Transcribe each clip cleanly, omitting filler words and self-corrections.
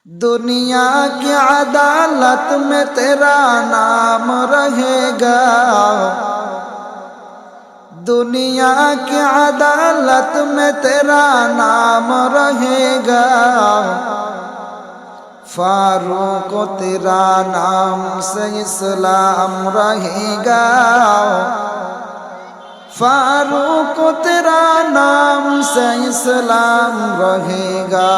दुनिया की अदालत में तेरा नाम रहेगा। दुनिया की अदालत में तेरा नाम रहेगा। फारूक तेरा नाम से इस्लाम रहेगा। फारूक तेरा नाम से इस्लाम रहेगा।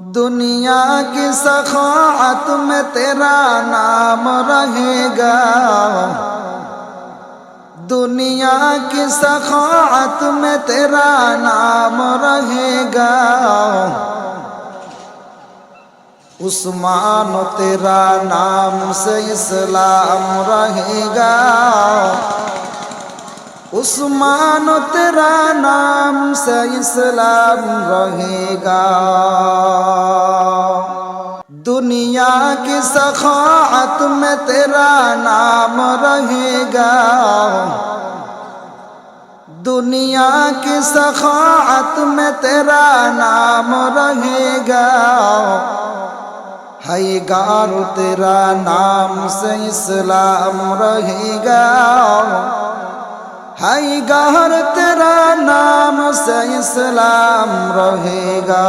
दुनिया की सखाअत में तेरा नाम रहेगा। दुनिया की सखाअत में तेरा नाम रहेगा। उस्मान तेरा नाम से इस्लाम रहेगा। उस्मान तेरा नाम से इस्लाम रहेगा। दुनिया की सखाअत में तेरा नाम रहेगा। दुनिया की सखाअत में तेरा नाम रहेगा। हैगार तेरा नाम से इस्लाम रहेगा। हैगार तेरा नाम से इस्लाम रहेगा।